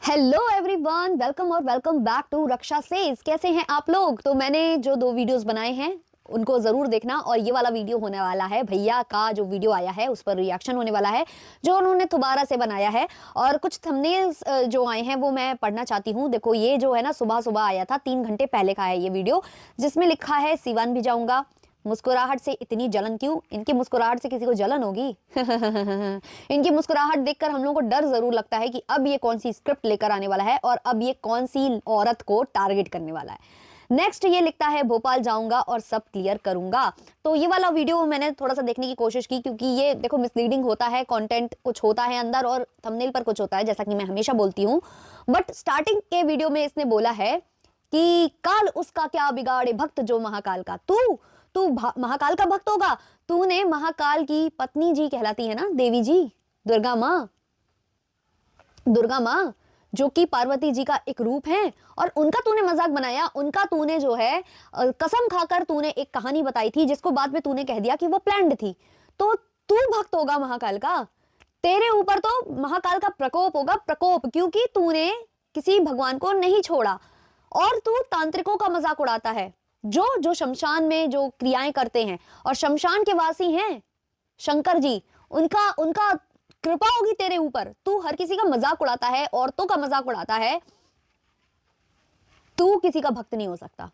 Hello everyone, welcome और welcome back to Raksha says. कैसे हैं आप लोग? तो मैंने जो 2 वीडियोस बनाए हैं उनको जरूर देखना, और ये वाला वीडियो होने वाला है भैया का जो वीडियो आया है उस पर रिएक्शन होने वाला है जो उन्होंने दोबारा से बनाया है। और कुछ थंबनेल्स जो आए हैं वो मैं पढ़ना चाहती हूँ। देखो, ये जो है ना सुबह सुबह आया था, 3 घंटे पहले का है ये वीडियो, जिसमें लिखा है सीवान भी जाऊंगा, मुस्कुराहट से इतनी जलन क्यों। इनकी मुस्कुराहट से किसी को जलन होगी? इनकी मुस्कुराहट देखकर हम लोगों को डर जरूर लगता है कि अब ये कौन सी स्क्रिप्ट लेकर आने वाला है और अब ये कौन सी औरत को टारगेट करने वाला है। नेक्स्ट ये लिखता है भोपाल जाऊंगा और सब क्लियर करूंगा। तो ये वाला वीडियो मैंने थोड़ा सा देखने की कोशिश की, क्योंकि ये देखो मिसलीडिंग होता है, कंटेंट कुछ होता है अंदर और थंबनेल पर कुछ होता है, जैसा कि मैं हमेशा बोलती हूँ। बट स्टार्टिंग के वीडियो में इसने बोला है कि काल उसका क्या बिगाड़े भक्त जो महाकाल का। तू तू महाकाल का भक्त होगा? तूने महाकाल की पत्नी जी कहलाती है ना, देवी जी, दुर्गा माँ, दुर्गा माँ जो कि पार्वती जी का एक रूप है, और उनका तूने मजाक बनाया। उनका तूने जो है कसम खाकर तूने एक कहानी बताई थी जिसको बाद में तूने कह दिया कि वो प्लान्ड थी। तो तू भक्त होगा महाकाल का? तेरे ऊपर तो महाकाल का प्रकोप होगा, प्रकोप, क्योंकि तूने किसी भगवान को नहीं छोड़ा। और तू तांत्रिकों का मजाक उड़ाता है, जो जो शमशान में जो क्रियाएं करते हैं, और शमशान के वासी हैं शंकर जी, उनका उनका कृपा होगी तेरे ऊपर। तू हर किसी का मजाक उड़ाता है, औरतों का मजाक उड़ाता है, तू किसी का भक्त नहीं हो सकता।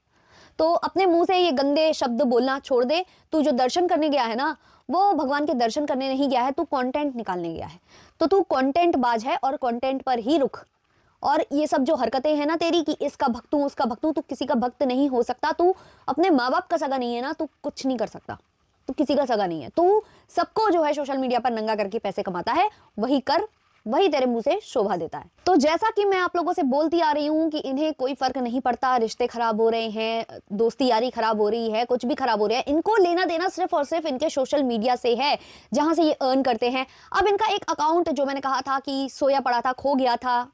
तो अपने मुंह से ये गंदे शब्द बोलना छोड़ दे। तू जो दर्शन करने गया है ना, वो भगवान के दर्शन करने नहीं गया है, तू कंटेंट निकालने गया है। तो तू कंटेंट बाज है और कंटेंट पर ही रुक। और ये सब जो हरकतें हैं ना तेरी कि इसका भक्त हूं उसका भक्त हूं, तू किसी का भक्त नहीं हो सकता। तू अपने माँ बाप का सगा नहीं है ना, तू कुछ नहीं कर सकता। तू किसी का सगा नहीं है। तू सबको जो है सोशल मीडिया पर नंगा करके पैसे कमाता है, वही कर, वही तेरे मुंह से शोभा देता है। तो जैसा कि मैं आप लोगों से बोलती आ रही हूँ कि इन्हें कोई फर्क नहीं पड़ता, रिश्ते खराब हो रहे हैं, दोस्ती यारी खराब हो रही है, कुछ भी खराब हो रहा है, इनको लेना देना सिर्फ और सिर्फ इनके सोशल मीडिया से है, जहां से ये अर्न करते हैं। अब इनका एक अकाउंट जो मैंने कहा था कि सोया पड़ा था, खो गया था,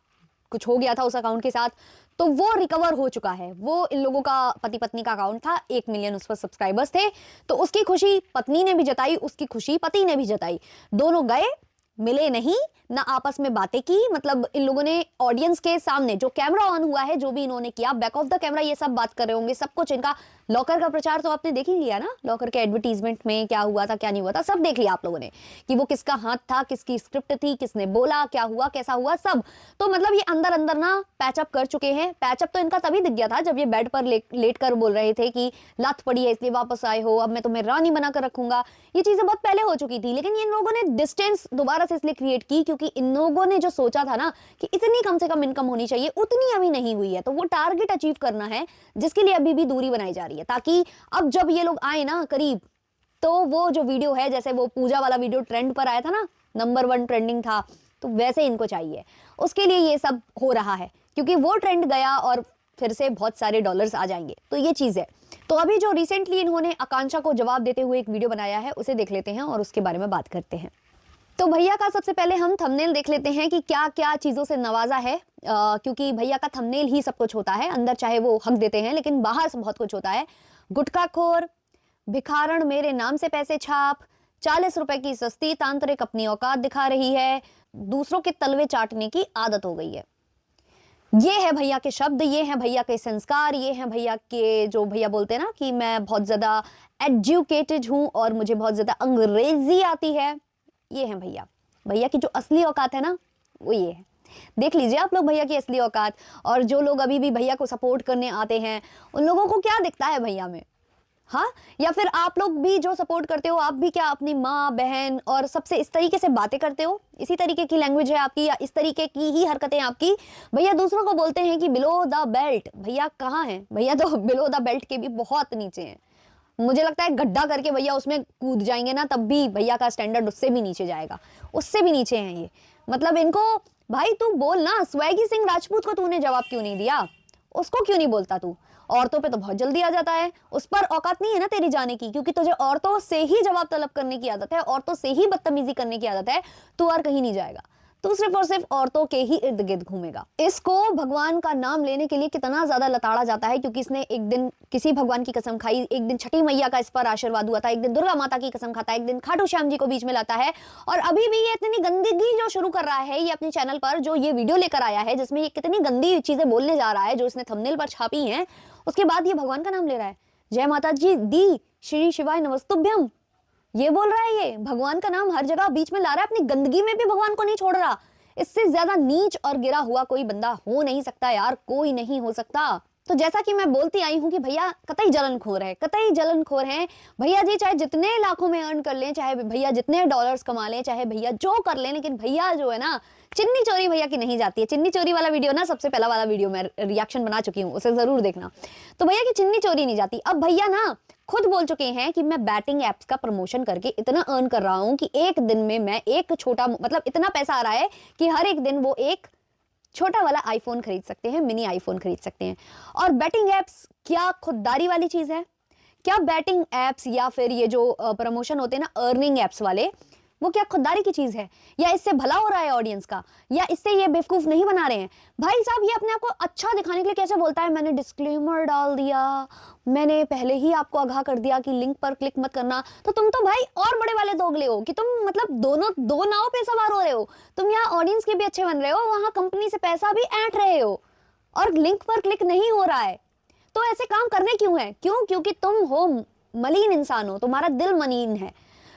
कुछ हो गया था उस अकाउंट के साथ, तो वो रिकवर हो चुका है। वो इन लोगों का पति पत्नी का अकाउंट था, 1 मिलियन उस पर सब्सक्राइबर्स थे। तो उसकी खुशी पत्नी ने भी जताई, उसकी खुशी पति ने भी जताई। दोनों गए, मिले नहीं ना, आपस में बातें की। मतलब इन लोगों ने ऑडियंस के सामने जो कैमरा ऑन हुआ है, जो भी इन्होंने किया, बैक ऑफ द कैमरा ये सब बात कर रहे होंगे, सब कुछ इनका। लॉकर का प्रचार तो आपने देख ही लिया ना, लॉकर के एडवर्टीजमेंट में क्या हुआ था क्या नहीं हुआ था, सब देख लिया आप लोगों ने कि वो किसका हाथ था, किसकी स्क्रिप्ट थी, किसने बोला, क्या हुआ, कैसा हुआ, सब। तो मतलब ये अंदर अंदर ना पैचअप कर चुके हैं। पैचअप तो इनका तभी दिख गया था जब ये बेड पर लेट कर बोल रहे थे कि लात पड़ी है इसलिए वापस आए हो, अब मैं तुम्हें रानी बनाकर रखूंगा। ये चीजें बहुत पहले हो चुकी थी, लेकिन इन लोगों ने डिस्टेंस दोबारा से इसलिए क्रिएट की क्योंकि इन लोगों ने जो सोचा था ना कि इतनी कम से कम इनकम होनी चाहिए, उतनी अभी नहीं हुई है। तो वो टारगेट अचीव करना है जिसके लिए अभी भी दूरी बनाई जा रही है, ताकि अब जब ये लोग आए ना करीब, तो वो जो वीडियो है, जैसे वो पूजा वाला वीडियो ट्रेंड पर आया था ना, नंबर 1 ट्रेंडिंग था, तो वैसे इनको चाहिए। उसके लिए ये सब हो रहा है, क्योंकि वो ट्रेंड गया और फिर से बहुत सारे डॉलर्स आ जाएंगे। तो ये चीज है। तो अभी जो रिसेंटली इन्होंने आकांक्षा को जवाब देते हुए एक वीडियो बनाया है, उसे देख लेते हैं और उसके बारे में बात करते हैं। तो भैया का सबसे पहले हम थंबनेल देख लेते हैं कि क्या क्या चीजों से नवाजा है, क्योंकि भैया का थंबनेल ही सब कुछ होता है। अंदर चाहे वो हक देते हैं, लेकिन बाहर से बहुत कुछ होता है। गुटखाखोर, भिखारण, मेरे नाम से पैसे छाप, 40 रुपए की सस्ती, तांत्रिक अपनी औकात दिखा रही है, दूसरों के तलवे चाटने की आदत हो गई है। ये है भैया के शब्द, ये है भैया के संस्कार, ये है भैया के जो भैया बोलते हैं ना कि मैं बहुत ज्यादा एजुकेटेड हूं और मुझे बहुत ज्यादा अंग्रेजी आती है। ये है भैया, भैया की जो असली औकात है ना, वो ये है। देख लीजिए आप लोग भैया की असली औकात। और जो लोग अभी भी भैया को सपोर्ट करने आते हैं, उन लोगों को क्या दिखता है भैया में? हाँ, या फिर आप लोग भी जो सपोर्ट करते हो, आप भी क्या अपनी माँ बहन और सबसे इस तरीके से बातें करते हो? इसी तरीके की लैंग्वेज है आपकी, या इस तरीके की ही हरकतें आपकी? भैया दूसरों को बोलते हैं कि बिलो द बेल्ट। भैया कहाँ है? भैया तो बिलो द बेल्ट के भी बहुत नीचे हैं। मुझे लगता है गड्ढा करके भैया उसमें कूद जाएंगे ना, तब भी भैया का स्टैंडर्ड उससे भी नीचे जाएगा, उससे भी नीचे हैं ये। मतलब इनको, भाई तू बोल ना, स्वैगी सिंह राजपूत को तूने जवाब क्यों नहीं दिया? उसको क्यों नहीं बोलता तू? औरतों पे तो बहुत जल्दी आ जाता है, उस पर औकात नहीं है ना तेरी जाने की, क्योंकि तुझे औरतों से ही जवाब तलब करने की आदत है, औरतों से ही बदतमीजी करने की आदत है, तू और कहीं नहीं जाएगा। तो सिर्फ और सिर्फ औरतों के ही इर्द गिर्द घूमेगा। इसको भगवान का नाम लेने के लिए कितना ज्यादा लताड़ा जाता है, क्योंकि इसने एक दिन किसी भगवान की कसम खाई, एक दिन छठी मैया का इस पर आशीर्वाद हुआ था, एक दिन दुर्गा माता की कसम खाता है, एक दिन खाटू श्याम जी को बीच में लाता है, और अभी भी ये इतनी गंदगी जो शुरू कर रहा है ये अपने चैनल पर, जो ये वीडियो लेकर आया है जिसमें ये कितनी गंदी चीजें बोलने जा रहा है, जो इसने थंबनेल पर छापी है, उसके बाद ये भगवान का नाम ले रहा है। जय माता जी दी, श्री शिवाय नमस्तुभ्यम, ये बोल रहा है, ये भगवान का नाम हर जगह बीच में ला रहा है, अपनी गंदगी में भी भगवान को नहीं छोड़ रहा। इससे ज्यादा नीच और गिरा हुआ कोई बंदा हो नहीं सकता यार, कोई नहीं हो सकता। तो जैसा कि मैं बोलती आई हूं कि भैया कतई जलनखोर है, कतई जलनखोर हैं भैया जी, चाहे जितने लाखों में अर्न कर लें, चाहे भैया जितने डॉलर्स कमा लें, चाहे भैया जो कर लें, लेकिन भैया जो है ना, चिन्नी चोरी भैया की नहीं जाती है। चिन्नी चोरी वाला वीडियो ना, सबसे पहला वाला वीडियो मैं रिएक्शन बना चुकी हूँ, उसे जरूर देखना। तो भैया की चिन्नी चोरी नहीं जाती। अब भैया ना खुद बोल चुके हैं कि मैं बैटिंग एप्स का प्रमोशन करके इतना अर्न कर रहा हूं कि एक दिन में मैं एक छोटा, मतलब इतना पैसा आ रहा है कि हर एक दिन वो एक छोटा वाला आईफोन खरीद सकते हैं, मिनी आईफोन खरीद सकते हैं। और बैटिंग एप्स क्या खुददारी वाली चीज है? क्या बैटिंग एप्स या फिर ये जो प्रमोशन होते हैं ना अर्निंग एप्स वाले, वो क्या खुददारी की चीज है? या इससे भला हो रहा है ऑडियंस का? या इससे ये बेवकूफ नहीं बना रहे हैं? भाई साहब ये अपने आप को अच्छा दिखाने के लिए कैसे बोलता है, मैंने डिस्क्लेमर डाल दिया, मैंने पहले ही आपको आगाह कर दिया कि लिंक पर क्लिक मत करना। तो तुम तो भाई और बड़े वाले दोगले हो कि तुम मतलब दोनों दो नाव पे सवार हो रहे हो। तुम यहाँ ऑडियंस के भी अच्छे बन रहे हो, वहां कंपनी से पैसा भी ऐंठ रहे हो, और लिंक पर क्लिक नहीं हो रहा है। तो ऐसे काम करने क्यों है? क्यों? क्योंकि तुम हो मलिन इंसान हो, तुम्हारा दिल मलिन है।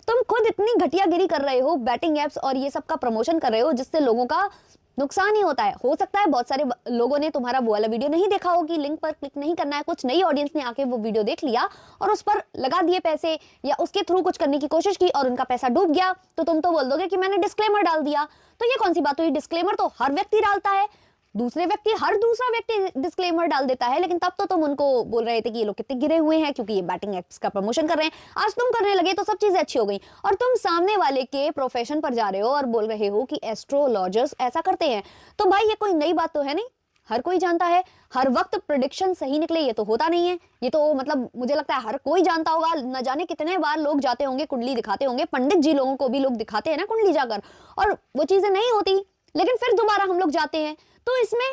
तुम खुद इतनी घटियागिरी कर रहे हो, बैटिंग एप्स और ये सब का प्रमोशन कर रहे हो, जिससे लोगों का नुकसान ही होता है। हो सकता है बहुत सारे लोगों ने तुम्हारा वो वाला वीडियो नहीं देखा हो कि लिंक पर क्लिक नहीं करना है, कुछ नई ऑडियंस ने आके वो वीडियो देख लिया और उस पर लगा दिए पैसे, या उसके थ्रू कुछ करने की कोशिश की और उनका पैसा डूब गया। तो तुम तो बोल दोगे कि मैंने डिस्क्लेमर डाल दिया। तो ये कौन सी बात हुई? डिस्क्लेमर तो हर व्यक्ति डालता है, हर दूसरा व्यक्ति डिस्क्लेमर डाल देता है, लेकिन तब तो तुम उनको बोल रहे थे कि ये लोग कितने गिरे हुए हैं क्योंकि ये बैटिंग एप्स का प्रमोशन कर रहे हैं। आज तुम करने लगे तो सब चीजें अच्छी हो गई, और तुम सामने वाले के प्रोफेशन पर जा रहे हो और बोल रहे हो कि एस्ट्रोलॉजर्स ऐसा करते हैं। तो भाई ये कोई नई बात तो है नहीं, हर कोई जानता है। हर वक्त प्रेडिक्शन सही निकले ये तो होता नहीं है, ये तो मतलब मुझे लगता है हर कोई जानता होगा। न जाने कितने बार लोग जाते होंगे, कुंडली दिखाते होंगे, पंडित जी लोगों को भी लोग दिखाते हैं ना कुंडली जाकर, और वो चीजें नहीं होती, लेकिन फिर दोबारा हम लोग जाते हैं। तो इसमें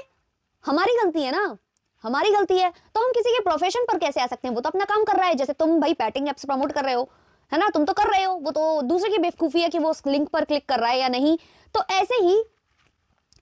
हमारी गलती है ना, हमारी गलती है। तो हम किसी के प्रोफेशन पर कैसे आ सकते हैं? वो तो अपना काम कर रहा है, जैसे तुम भाई बैटिंग एप्स प्रमोट कर रहे हो, है ना, तुम तो कर रहे हो, वो तो दूसरे की बेवकूफी है कि वो उस लिंक पर क्लिक कर रहा है या नहीं। तो ऐसे ही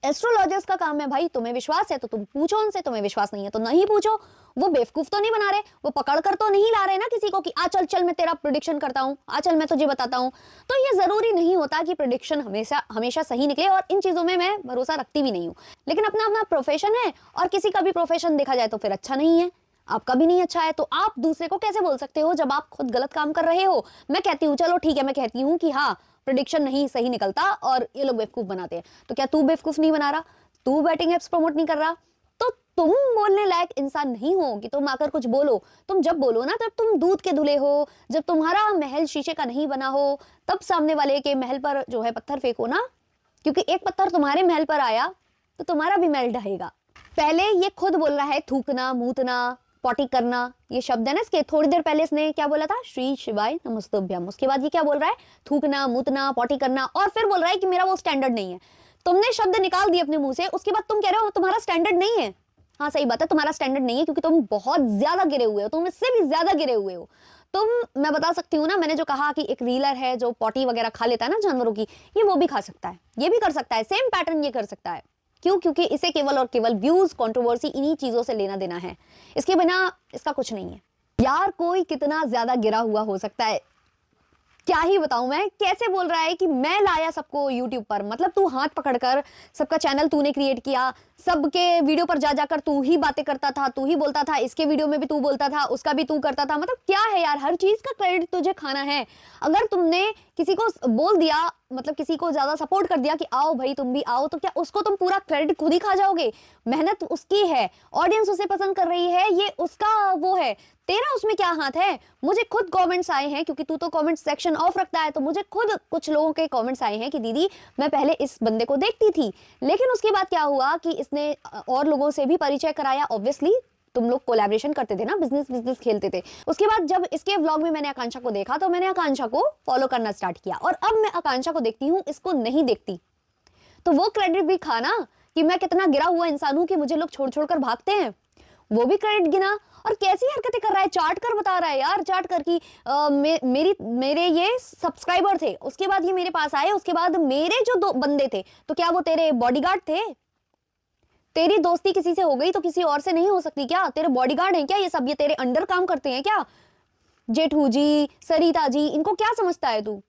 एस्ट्रोलॉजर्स का काम है भाई, तुम्हें विश्वास है तो तुम पूछो उनसे, तुम्हें विश्वास नहीं है तो नहीं पूछो। वो बेवकूफ तो नहीं बना रहे, वो पकड़ कर तो नहीं ला रहे ना किसी को कि आ चल चल मैं तेरा प्रेडिक्शन करता हूं, आ चल मैं तुझे बताता हूं। तो ये जरूरी नहीं होता कि प्रेडिक्शन हमेशा हमेशा सही निकले, और इन चीजों में मैं भरोसा रखती भी नहीं हूं। लेकिन अपना अपना प्रोफेशन है, और किसी का भी प्रोफेशन देखा जाए तो फिर अच्छा नहीं है, आपका भी नहीं अच्छा है। तो आप दूसरे को कैसे बोल सकते हो जब आप खुद गलत काम कर रहे हो? मैं कहती हूँ चलो ठीक है, मैं कहती हूँ कि हाँ प्रेडिक्शन नहीं सही निकलता और ये लोग बेवकूफ बनाते हैं, तो क्या तू बेवकूफ नहीं बना रहा? तू बैटिंग एप्स प्रमोट नहीं कर रहा? तो तुम बोलने लायक इंसान नहीं हो कि तुम आकर कुछ बोलो। तुम जब बोलो ना तब तुम दूध के धुले हो, जब तुम्हारा महल शीशे का नहीं बना हो, तब सामने वाले के महल पर जो है पत्थर फेंको ना, क्योंकि एक पत्थर तुम्हारे महल पर आया तो तुम्हारा भी महल ढहेगा। पहले ये खुद बोल रहा है थूकना, मूतना, पॉटी करना, ये शब्द है ना इसके, थोड़ी देर पहले इसने क्या बोला था? श्री शिवाय नमस्तुभ्यम। उसके बाद ये क्या बोल रहा है? थूकना, मूतना, पॉटी करना, और फिर बोल रहा है कि मेरा वो स्टैंडर्ड नहीं है। तुमने शब्द निकाल दिए अपने मुंह से, उसके बाद तुम कह रहे हो तुम्हारा स्टैंडर्ड नहीं है। हाँ सही बात है, तुम्हारा स्टैंडर्ड नहीं है, क्योंकि तुम बहुत ज्यादा गिरे हुए हो, तुम इससे भी ज्यादा गिरे हुए हो। तुम, मैं बता सकती हूँ ना, मैंने जो कहा कि एक रीलर है जो पॉटी वगैरह खा लेता है ना जानवरों की, ये वो भी खा सकता है, ये भी कर सकता है, सेम पैटर्न ये कर सकता है। क्यों? क्योंकि इसे केवल और केवल व्यूज, कंट्रोवर्सी, इन्हीं चीजों से लेना देना है, इसके बिना इसका कुछ नहीं है। यार कोई कितना ज्यादा गिरा हुआ हो सकता है, क्या ही बताऊं मैं। कैसे बोल रहा है कि मैं लाया सबको यूट्यूब पर, मतलब तू हाथ पकड़कर सबका चैनल तूने क्रिएट किया, सबके वीडियो पर जा जाकर तू ही बातें करता था, तू ही बोलता था, इसके वीडियो में भी तू बोलता था, उसका भी तू करता था। मतलब क्या है यार, हर चीज का क्रेडिट तुझे खाना है। अगर तुमने किसी को बोल दिया, मतलब किसी को ज्यादा सपोर्ट कर दिया कि आओ भाई तुम भी आओ, तो क्या उसको तुम पूरा क्रेडिट खुद ही खा जाओगे? मेहनत उसकी है, ऑडियंस उसे पसंद कर रही है, ये उसका वो है, तेरा उसमें क्या हाथ है? मुझे खुद कमेंट्स आए हैं, क्योंकि तू तो कमेंट सेक्शन ऑफ रखता है, तो मुझे खुद कुछ लोगों के कमेंट्स आए हैं कि दीदी मैं पहले इस बंदे को देखती थी, लेकिन उसके बाद क्या हुआ कि इसने और लोगों से भी परिचय कराया। ऑब्वियसली तुम लोग कोलैबोरेशन करते थे ना, बिजनेस खेलते थे। उसके बाद जब इसके व्लॉग में मैंने आकांक्षा को देखा तो मैंने आकांक्षा को फॉलो करना स्टार्ट किया, और अब मैं आकांक्षा को देखती हूँ, इसको नहीं देखती। तो वो क्रेडिट भी खा ना कि मैं कितना गिरा हुआ इंसान हूं कि मुझे लोग छोड़ छोड़ कर भागते हैं, वो भी क्रेडिट गिना। और कैसी हरकतें कर रहा है, चाट कर बता रहा है यार, चाट कर कि मेरे ये सब्सक्राइबर थे, उसके बाद ये मेरे पास आए, उसके बाद मेरे जो दो बंदे थे, तो क्या वो तेरे बॉडीगार्ड थे? तेरी दोस्ती किसी से हो गई तो किसी और से नहीं हो सकती क्या? तेरे बॉडीगार्ड हैं क्या ये सब? ये तेरे अंडर काम करते हैं क्या? जेठू जी, सरिता जी, इनको क्या समझता है तू?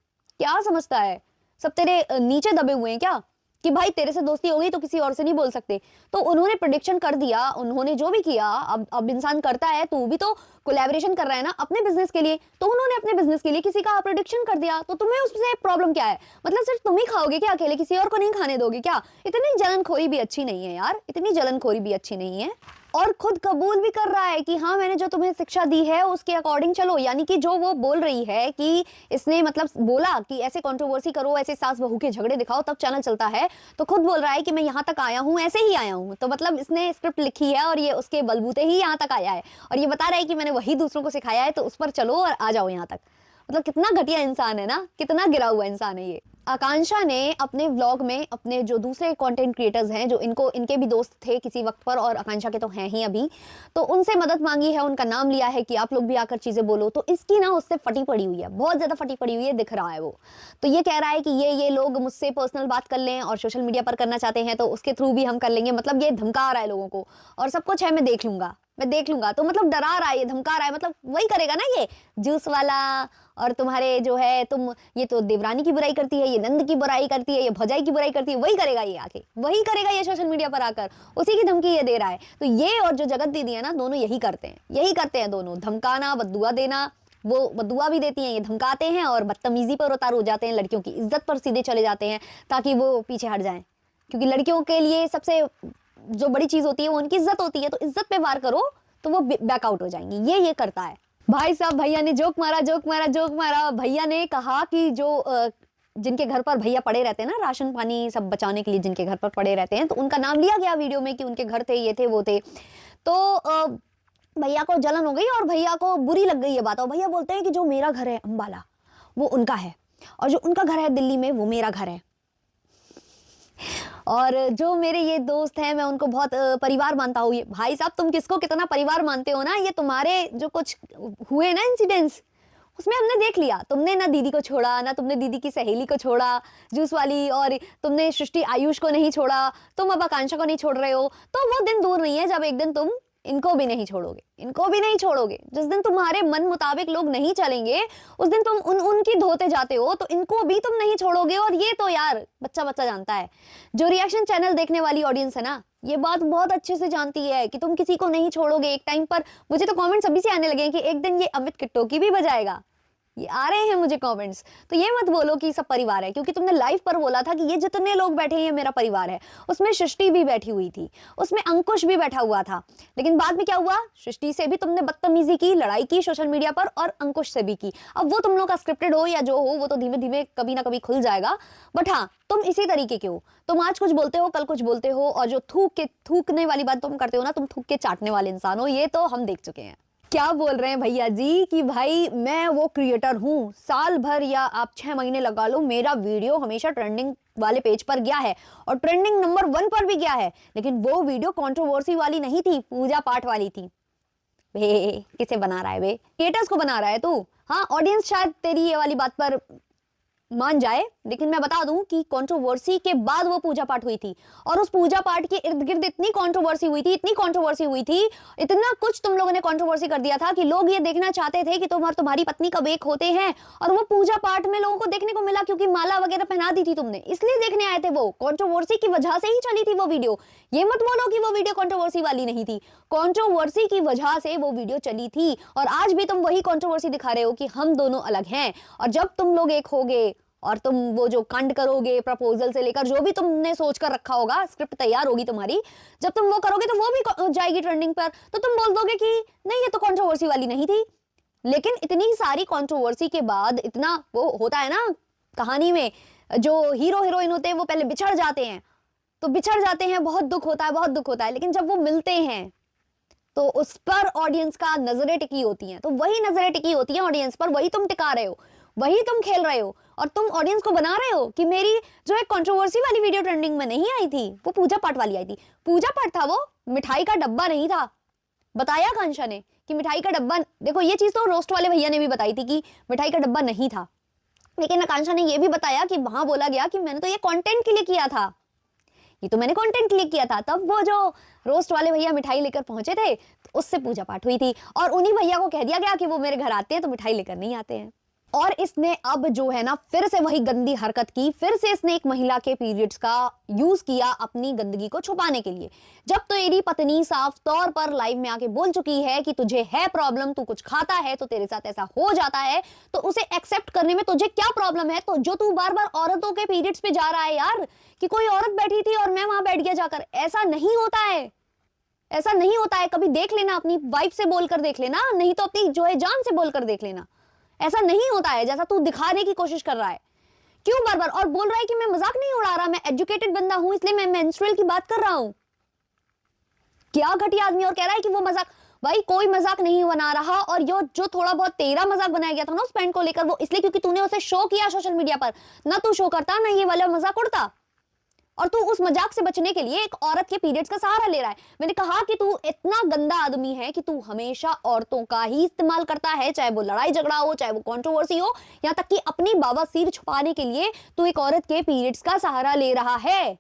क्या समझता है? सब तेरे नीचे दबे हुए हैं क्या कि भाई तेरे से दोस्ती हो गई तो किसी और से नहीं बोल सकते? तो उन्होंने प्रेडिक्शन कर दिया, उन्होंने जो भी किया, अब इंसान करता है, तू भी तो कोलैबोरेशन कर रहा है ना अपने बिजनेस के लिए, तो उन्होंने अपने बिजनेस के लिए किसी का प्रेडिक्शन कर दिया, तो तुम्हें उससे प्रॉब्लम क्या है? मतलब सिर्फ तुम ही खाओगे क्या अकेले, किसी और को नहीं खाने दोगे क्या? इतनी जलनखोरी भी अच्छी नहीं है यार, इतनी जलनखोरी भी अच्छी नहीं है। और खुद कबूल भी कर रहा है कि हाँ मैंने जो तुम्हें शिक्षा दी है उसके अकॉर्डिंग चलो, यानी कि जो वो बोल रही है कि इसने मतलब बोला कि ऐसे कंट्रोवर्सी करो, ऐसे सास बहू के झगड़े दिखाओ तब चैनल चलता है, तो खुद बोल रहा है कि मैं यहाँ तक आया हूँ ऐसे ही आया हूँ, तो मतलब इसने स्क्रिप्ट लिखी है और ये उसके बलबूते ही यहाँ तक आया है, और ये बता रहा है कि मैंने वही दूसरों को सिखाया है, तो उस पर चलो और आ जाओ यहाँ तक। मतलब कितना घटिया इंसान है ना, कितना गिरा हुआ इंसान है ये। आकांक्षा ने अपने व्लॉग में अपने जो दूसरे कंटेंट क्रिएटर्स हैं, जो इनके भी दोस्त थे किसी वक्त पर और आकांक्षा के तो हैं ही अभी, तो उनसे मदद मांगी है, उनका नाम लिया है कि आप लोग भी आकर चीजें बोलो, तो इसकी ना उससे फटी पड़ी हुई है, बहुत ज्यादा फटी पड़ी हुई है, दिख रहा है वो। तो ये कह रहा है कि ये लोग मुझसे पर्सनल बात कर लें और सोशल मीडिया पर करना चाहते हैं तो उसके थ्रू भी हम कर लेंगे, मतलब ये धमका रहा है लोगों को, और सब कुछ है मैं देख लूंगा, मैं देख लूंगा, तो मतलब डरा रहा है, ये धमका रहा है, मतलब वही करेगा ना ये जूस वाला, और तुम्हारे जो है तुम, ये तो देवरानी की बुराई करती है, ये नंद की बुराई करती है, ये भौजाई की बुराई करती है, वही करेगा ये आके, वही करेगा ये सोशल मीडिया पर आकर, उसी की धमकी ये दे रहा है। तो ये और जो जगत दीदी है ना, दोनों यही करते हैं दोनों, धमकाना, बद्दुआ देना, वो बद्दुआ भी देती हैं, ये धमकाते हैं और बदतमीजी पर उतार हो जाते हैं, लड़कियों की इज्जत पर सीधे चले जाते हैं ताकि वो पीछे हट जाएं, क्योंकि लड़कियों के लिए सबसे जो बड़ी चीज होती है वो उनकी इज्जत होती है, तो इज्जत पे वार करो तो वो बैकआउट हो जाएंगी, ये करता है। भाई साहब भैया ने जोक मारा। भैया ने कहा कि जो जिनके घर पर भैया पड़े रहते हैं ना, राशन पानी सब बचाने के लिए जिनके घर पर पड़े रहते हैं, तो उनका नाम लिया गया वीडियो में कि उनके घर थे, ये थे, वो थे, तो भैया को जलन हो गई और भैया को बुरी लग गई ये बात, और भैया बोलते हैं कि जो मेरा घर है अंबाला वो उनका है, और जो उनका घर है दिल्ली में वो मेरा घर है, और जो मेरे ये दोस्त हैं मैं उनको बहुत परिवार मानता हूँ। ये भाई साहब तुम किसको कितना परिवार मानते हो ना, ये तुम्हारे जो कुछ हुए ना इंसिडेंट्स, उसमें हमने देख लिया, तुमने ना दीदी को छोड़ा, ना तुमने दीदी की सहेली को छोड़ा जूस वाली, और तुमने सृष्टि आयुष को नहीं छोड़ा, तुम अब आकांक्षा को नहीं छोड़ रहे हो, तो वो दिन दूर नहीं है जब एक दिन तुम इनको भी नहीं छोड़ोगे, जिस दिन तुम्हारे मन मुताबिक लोग नहीं चलेंगे उस दिन तुम उनकी धोते जाते हो, तो इनको भी तुम नहीं छोड़ोगे। और ये तो यार बच्चा जानता है, जो रिएक्शन चैनल देखने वाली ऑडियंस है ना, ये बात बहुत अच्छे से जानती है कि तुम किसी को नहीं छोड़ोगे। एक टाइम पर मुझे तो कमेंट्स अभी से आने लगे कि एक दिन ये अमित किट्टोकी भी बजाएगा, ये आ रहे हैं मुझे कमेंट्स। तो ये मत बोलो कि सब परिवार है, क्योंकि तुमने लाइव पर बोला था कि ये जितने लोग बैठे हैं ये मेरा परिवार है, उसमें सृष्टि भी बैठी हुई थी, उसमें अंकुश भी बैठा हुआ था, लेकिन बाद में क्या हुआ, सृष्टि से भी तुमने बदतमीजी की, लड़ाई की सोशल मीडिया पर, और अंकुश से भी की। अब वो तुम लोग का स्क्रिप्टेड हो या जो हो, वो तो धीमे धीमे कभी ना कभी खुल जाएगा, बट हाँ तुम इसी तरीके के हो, तुम आज कुछ बोलते हो कल कुछ बोलते हो, और जो थूकने वाली बात तुम करते हो ना, तुम थूक के चाटने वाले इंसान हो, ये तो हम देख चुके हैं। क्या बोल रहे हैं भैया जी कि भाई मैं वो क्रिएटर हूं, साल भर या आप 6 महीने लगा लो, मेरा वीडियो हमेशा ट्रेंडिंग वाले पेज पर गया है और ट्रेंडिंग नंबर 1 पर भी गया है, लेकिन वो वीडियो कंट्रोवर्सी वाली नहीं थी, पूजा पाठ वाली थी। बे किसे बना रहा है बे, क्रिएटर्स को बना रहा है तू? हाँ ऑडियंस शायद तेरी ये वाली बात पर मान जाए, लेकिन मैं बता दूं कि कंट्रोवर्सी के बाद वो पूजा पाठ हुई थी, और उस पूजा पाठ के इर्द गिर्द इतनी कंट्रोवर्सी हुई थी, इतना कुछ तुम लोगों ने कंट्रोवर्सी कर दिया था कि लोग ये देखना चाहते थे कि तुम और तुम्हारी पत्नी कब एक होते हैं, और वो पूजा पाठ में लोगों को देखने को मिला क्योंकि माला वगैरह पहना दी थी तुमने, इसलिए देखने आए थे। वो कंट्रोवर्सी की वजह से ही चली थी वो वीडियो, ये मत बोलो कि वो वीडियो कंट्रोवर्सी वाली नहीं थी, कंट्रोवर्सी की वजह से वो वीडियो चली थी, और आज भी तुम वही कंट्रोवर्सी दिखा रहे हो कि हम दोनों अलग हैं। और जब तुम लोग एक होगे और तुम वो जो कांड करोगे, प्रपोजल से लेकर जो भी तुमने सोच कर रखा होगा, स्क्रिप्ट तैयार होगी तुम्हारी, जब तुम वो करोगे तो वो भी जाएगी ट्रेंडिंग पर, तो तुम बोल दोगे कि नहीं ये तो कंट्रोवर्सी वाली नहीं थी। लेकिन इतनी सारी कंट्रोवर्सी के बाद इतना वो होता है ना, कहानी में जो हीरो हीरोइन होते हैं वो पहले बिछड़ जाते हैं, तो बिछड़ जाते हैं, बहुत दुख होता है, लेकिन जब वो मिलते हैं तो उस पर ऑडियंस का नजरें टिकी होती हैं, तो वही नजरें टिकी होती हैं ऑडियंस पर, वही तुम टिका रहे हो, वही तुम खेल रहे हो। और तुम ऑडियंस को बना रहे हो कि मेरी जो है कंट्रोवर्सी वाली वीडियो ट्रेंडिंग में नहीं आई थी, वो पूजा पाठ वाली आई थी। पूजा पाठ था वो, मिठाई का डब्बा नहीं था। बताया आकांक्षा ने कि मिठाई का डब्बा, देखो ये चीज तो रोस्ट वाले भैया ने भी बताई थी कि मिठाई का डब्बा नहीं था, लेकिन आकांक्षा ने ये भी बताया कि वहां बोला गया कि मैंने तो ये कंटेंट के लिए किया था, ये तो मैंने कंटेंट क्लिक किया था। तब वो जो रोस्ट वाले भैया मिठाई लेकर पहुंचे थे, तो उससे पूजा पाठ हुई थी, और उन्हीं भैया को कह दिया गया कि वो मेरे घर आते हैं तो मिठाई लेकर नहीं आते हैं। और इसने अब जो है ना फिर से वही गंदी हरकत की, फिर से इसने एक महिला के पीरियड्स का यूज किया अपनी गंदगी को छुपाने के लिए। जब तो तेरी पत्नी साफ तौर पर लाइव में आके बोल चुकी है कि तुझे है प्रॉब्लम, तू कुछ खाता है तो तेरे साथ ऐसा हो जाता है, तो उसे एक्सेप्ट करने में तुझे क्या प्रॉब्लम है? तो जो तू बार बार औरतों के पीरियड्स पे जा रहा है यार, कि कोई औरत बैठी थी और मैं वहां बैठ गया जाकर, ऐसा नहीं होता है, ऐसा नहीं होता है। कभी देख लेना, अपनी वाइफ से बोलकर देख लेना, नहीं तो अपनी जो है जान से बोलकर देख लेना। ऐसा नहीं होता है जैसा तू दिखाने की कोशिश कर रहा है। क्यों बार बार? और बोल रहा है कि मैं मजाक नहीं उड़ा रहा, मैं एजुकेटेड बंदा हूं इसलिए मैं मेंस्ट्रुअल की बात कर रहा हूं। क्या घटिया आदमी, और कह रहा है कि वो मजाक। भाई कोई मजाक नहीं बना रहा, और जो थोड़ा बहुत तेरा मजाक बनाया गया था ना उस पैंट को लेकर, वो इसलिए क्योंकि तूने उसे शो किया सोशल मीडिया पर। ना तू शो करता, ना ये वाला मजाक उड़ता, और तू उस मजाक से बचने के लिए एक औरत के पीरियड्स का सहारा ले रहा है। मैंने कहा कि तू इतना गंदा आदमी है कि तू हमेशा औरतों का ही इस्तेमाल करता है, चाहे वो लड़ाई झगड़ा हो, चाहे वो कंट्रोवर्सी हो, यहाँ तक कि अपनी बवासीर छुपाने के लिए तू एक औरत के पीरियड्स का सहारा ले रहा है।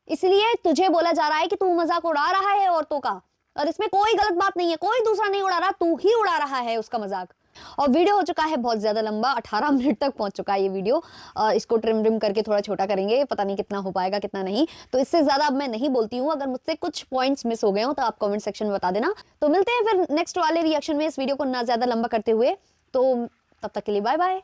इसलिए तुझे बोला जा रहा है कि तू मजाक उड़ा रहा है औरतों का, और इसमें कोई गलत बात नहीं है, कोई दूसरा नहीं उड़ा रहा, तू ही उड़ा रहा है उसका मजाक। और वीडियो हो चुका है बहुत ज्यादा लंबा, 18 मिनट तक पहुंच चुका है ये वीडियो। इसको ट्रिम करके थोड़ा छोटा करेंगे, पता नहीं कितना हो पाएगा कितना नहीं, तो इससे ज्यादा अब मैं नहीं बोलती हूँ। अगर मुझसे कुछ पॉइंट्स मिस हो गए हो तो आप कमेंट सेक्शन में बता देना। तो मिलते हैं फिर नेक्स्ट वाले रिएक्शन में, इस वीडियो को ना ज्यादा लंबा करते हुए। तो तब तक के लिए बाय बाय।